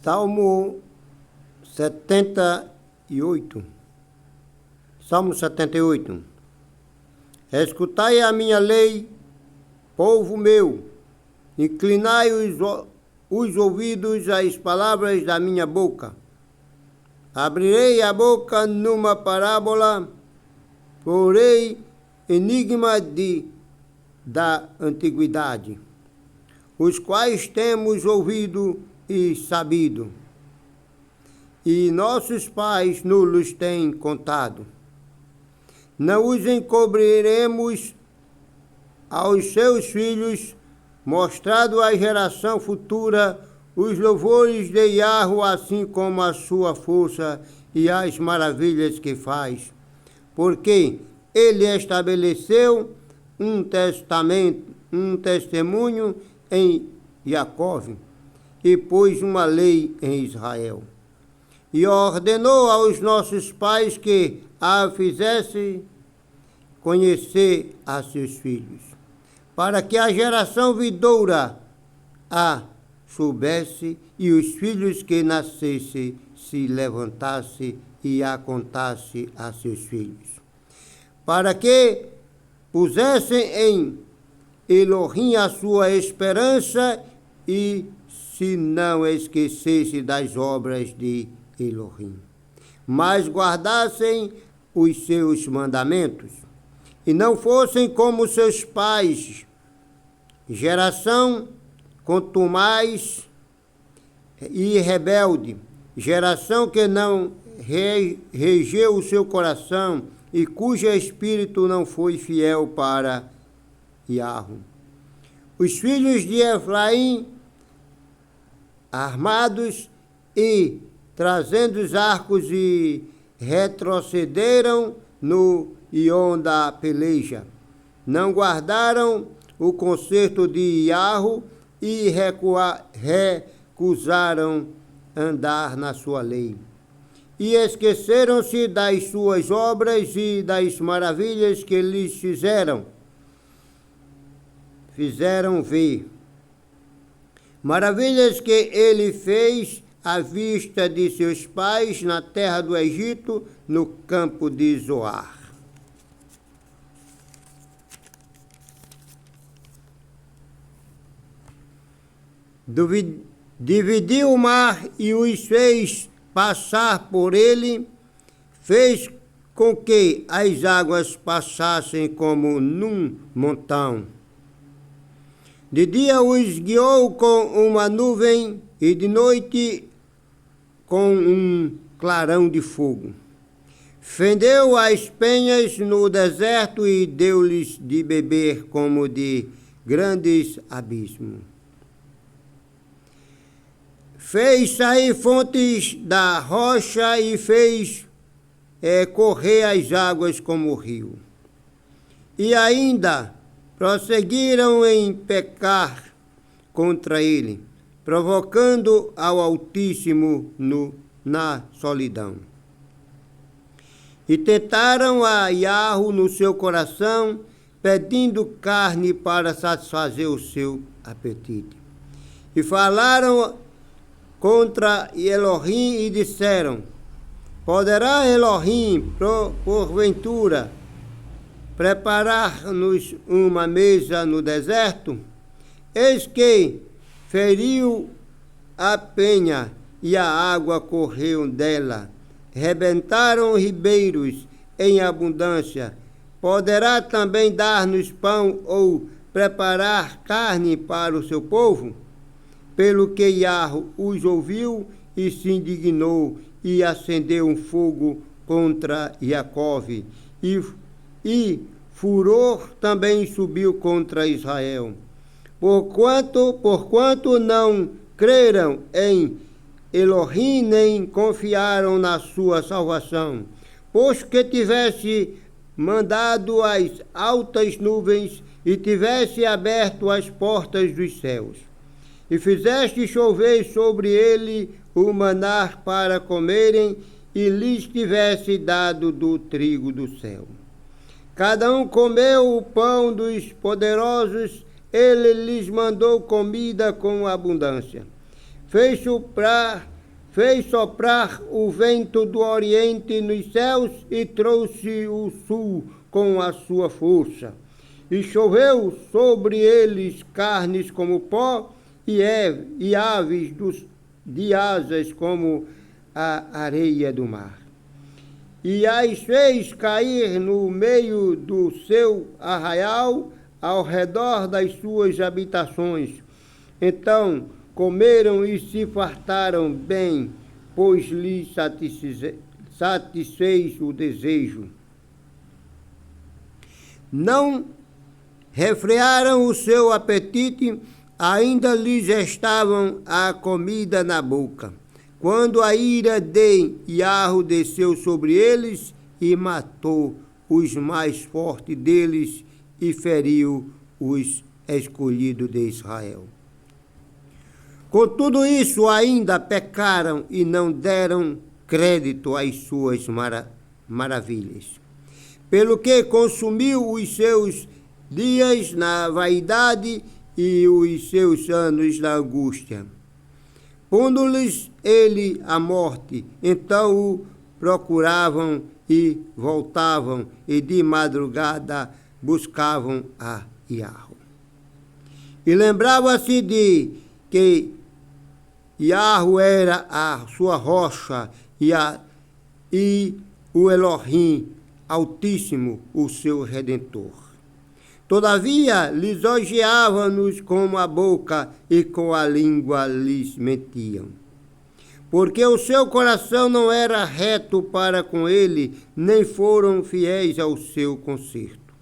Salmo 78. Salmo 78. Escutai a minha lei, povo meu, inclinai os ouvidos às palavras da minha boca. Abrirei a boca numa parábola, porei enigma da antiguidade, os quais temos ouvido e sabido, e nossos pais nos têm contado. Não os encobriremos aos seus filhos, mostrado à geração futura os louvores de Yahweh, assim como a sua força e as maravilhas que faz. Porque ele estabeleceu um testemunho em Jacó, e pôs uma lei em Israel. E ordenou aos nossos pais que a fizesse conhecer a seus filhos, para que a geração vindoura a soubesse, e os filhos que nascesse se levantasse e a contasse a seus filhos, para que pusessem em Elohim a sua esperança e se não esquecesse das obras de Elohim, mas guardassem os seus mandamentos, e não fossem como seus pais, geração contumaz e rebelde, geração que não regeu o seu coração e cujo espírito não foi fiel para Yahweh. Os filhos de Efraim, armados e trazendo os arcos, e retrocederam no iom da peleja. Não guardaram o concerto de Yahweh e recusaram andar na sua lei. E esqueceram-se das suas obras e das maravilhas que lhes fizeram ver. Maravilhas que ele fez à vista de seus pais na terra do Egito, no campo de Zoar. Dividiu o mar e os fez passar por ele, fez com que as águas passassem como num montão. De dia os guiou com uma nuvem, e de noite com um clarão de fogo. Fendeu as penhas no deserto e deu-lhes de beber como de grandes abismos. Fez sair fontes da rocha e fez correr as águas como rio. E ainda prosseguiram em pecar contra ele, provocando ao Altíssimo na solidão. E tentaram a Yahweh no seu coração, pedindo carne para satisfazer o seu apetite. E falaram contra Elohim e disseram: poderá Elohim, porventura, preparar-nos uma mesa no deserto? Eis que feriu a penha e a água correu dela. Rebentaram ribeiros em abundância. Poderá também dar-nos pão ou preparar carne para o seu povo? Pelo que Yahweh os ouviu e se indignou e acendeu um fogo contra Jacó, e furor também subiu contra Israel. Porquanto não creram em Elohim, nem confiaram na sua salvação, pois que tivesse mandado as altas nuvens e tivesse aberto as portas dos céus, e fizeste chover sobre ele o maná para comerem, e lhes tivesse dado do trigo do céu. Cada um comeu o pão dos poderosos, ele lhes mandou comida com abundância. Fez soprar fez soprar o vento do oriente nos céus e trouxe o sul com a sua força. E choveu sobre eles carnes como pó e aves de asas como a areia do mar. E as fez cair no meio do seu arraial, ao redor das suas habitações. Então comeram e se fartaram bem, pois lhes satisfez o desejo. Não refrearam o seu apetite, ainda lhes estavam a comida na boca, quando a ira de Iarro desceu sobre eles e matou os mais fortes deles e feriu os escolhidos de Israel. Com tudo isso ainda pecaram e não deram crédito às suas maravilhas, pelo que consumiu os seus dias na vaidade e os seus anos na angústia. Pondo-lhes ele a morte, então o procuravam e voltavam, e de madrugada buscavam a Iarro. E lembrava-se de que Iarro era a sua rocha e o Elohim Altíssimo, o seu Redentor. Todavia, lisonjeavam-nos com a boca e com a língua lhes mentiam. Porque o seu coração não era reto para com ele, nem foram fiéis ao seu conserto.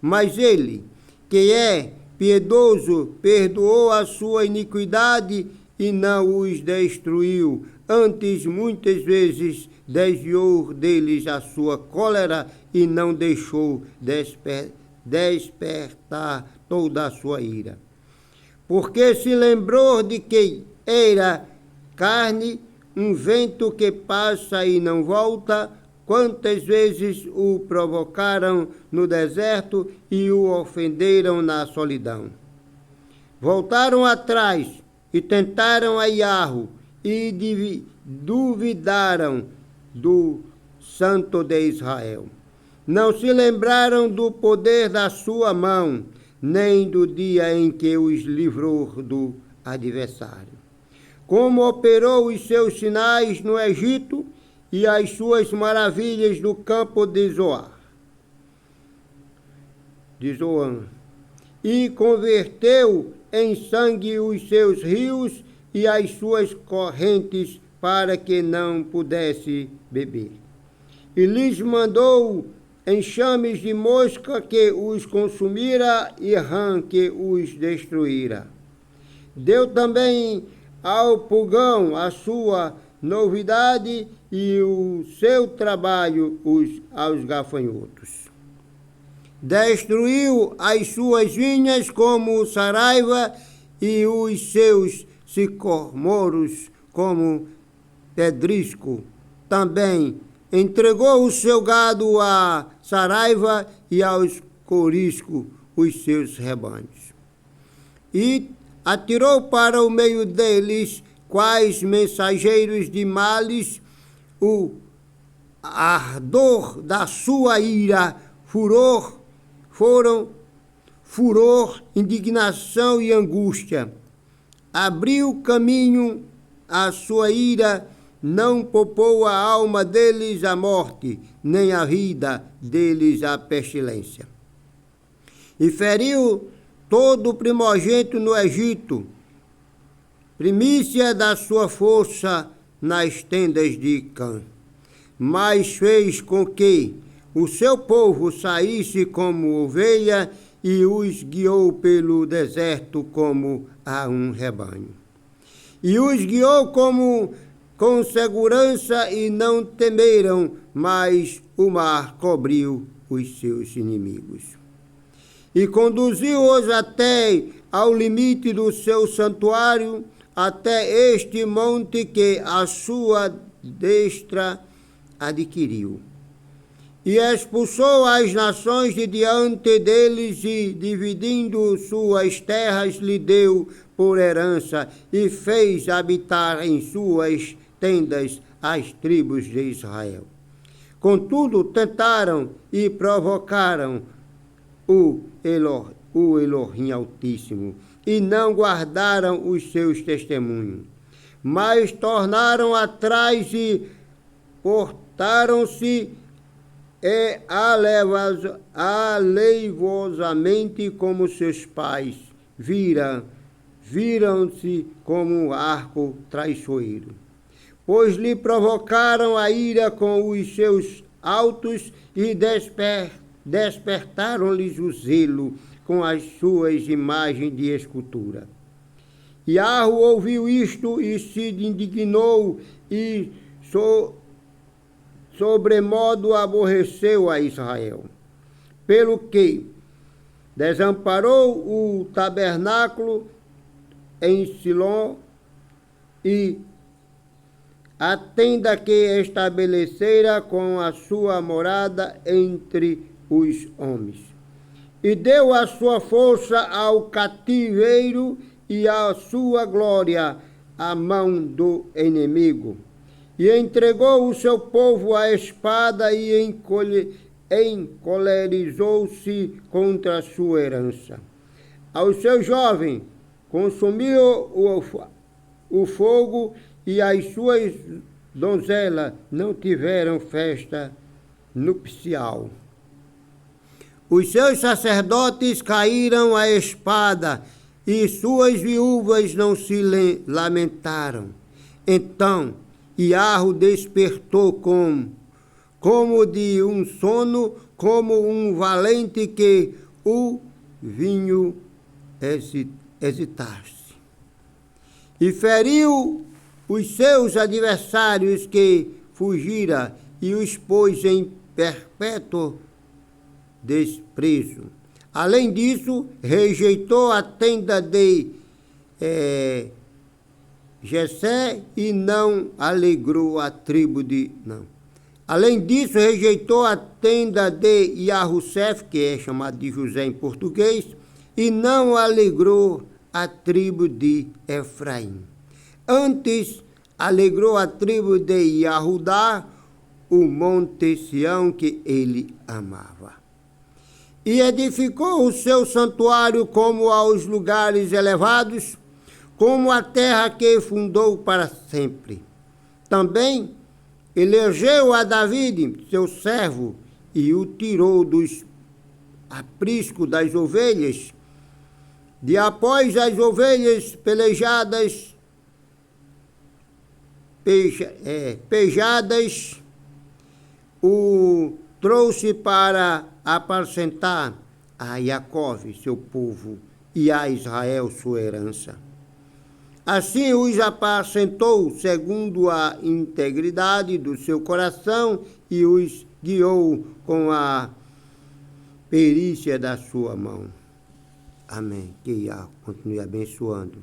Mas ele, que é piedoso, perdoou a sua iniquidade e não os destruiu. Antes, muitas vezes, desviou deles a sua cólera e não deixou despertar toda a sua ira. Porque se lembrou de que era carne, um vento que passa e não volta, quantas vezes o provocaram no deserto e o ofenderam na solidão. Voltaram atrás e tentaram a Iarro e duvidaram do Santo de Israel. Não se lembraram do poder da sua mão, nem do dia em que os livrou do adversário. Como operou os seus sinais no Egito e as suas maravilhas no campo de Zoar. E converteu em sangue os seus rios e as suas correntes para que não pudesse beber. E lhes mandou enxames de mosca que os consumira e rã que os destruíra. Deu também ao pulgão a sua novidade e o seu trabalho aos gafanhotos. Destruiu as suas vinhas como saraiva e os seus sicomoros como pedrisco. Também entregou o seu gado à saraiva e aos coriscos os seus rebanhos. E atirou para o meio deles, quais mensageiros de males, o ardor da sua ira, furor, indignação e angústia. Abriu caminho à sua ira, não poupou a alma deles a morte, nem a vida deles a pestilência. E feriu todo o primogênito no Egito, primícia da sua força nas tendas de Cã. Mas fez com que o seu povo saísse como ovelha e os guiou pelo deserto como a um rebanho. E os guiou com segurança e não temeram, mas o mar cobriu os seus inimigos. E conduziu-os até ao limite do seu santuário, até este monte que a sua destra adquiriu. E expulsou as nações de diante deles e, dividindo suas terras, lhe deu por herança e fez habitar em suas tendas às tribos de Israel. Contudo, tentaram e provocaram o Elohim Altíssimo, e não guardaram os seus testemunhos, mas tornaram atrás e portaram-se aleivosamente como seus pais. Viram-se como um arco traiçoeiro, pois lhe provocaram a ira com os seus autos e despertaram-lhes o zelo com as suas imagens de escultura. Iarro ouviu isto e se indignou e sobremodo aborreceu a Israel, pelo que desamparou o tabernáculo em Silom e a tenda que estabelecera com a sua morada entre os homens. E deu a sua força ao cativeiro e a sua glória à mão do inimigo. E entregou o seu povo à espada e encolerizou-se contra a sua herança. Aos seus jovens consumiu o fogo e as suas donzelas não tiveram festa nupcial. Os seus sacerdotes caíram à espada e suas viúvas não se lamentaram. Então Iarro despertou como de um sono, como um valente que o vinho hesitasse. E feriu os seus adversários que fugira e os pôs em perpétuo desprezo. Além disso, rejeitou a tenda de Jessé e não alegrou a tribo de... Não. Além disso, rejeitou a tenda de Iarrussef, que é chamado de José em português, e não alegrou a tribo de Efraim. Antes, alegrou a tribo de Iahudá, o monte Sião que ele amava. E edificou o seu santuário como aos lugares elevados, como a terra que fundou para sempre. Também elegeu a Davi, seu servo, e o tirou dos apriscos das ovelhas, de após as ovelhas pejadas, o trouxe para apacentar a Jacó, seu povo, e a Israel, sua herança. Assim os apacentou segundo a integridade do seu coração e os guiou com a perícia da sua mão. Amém. Que Yahweh continue abençoando.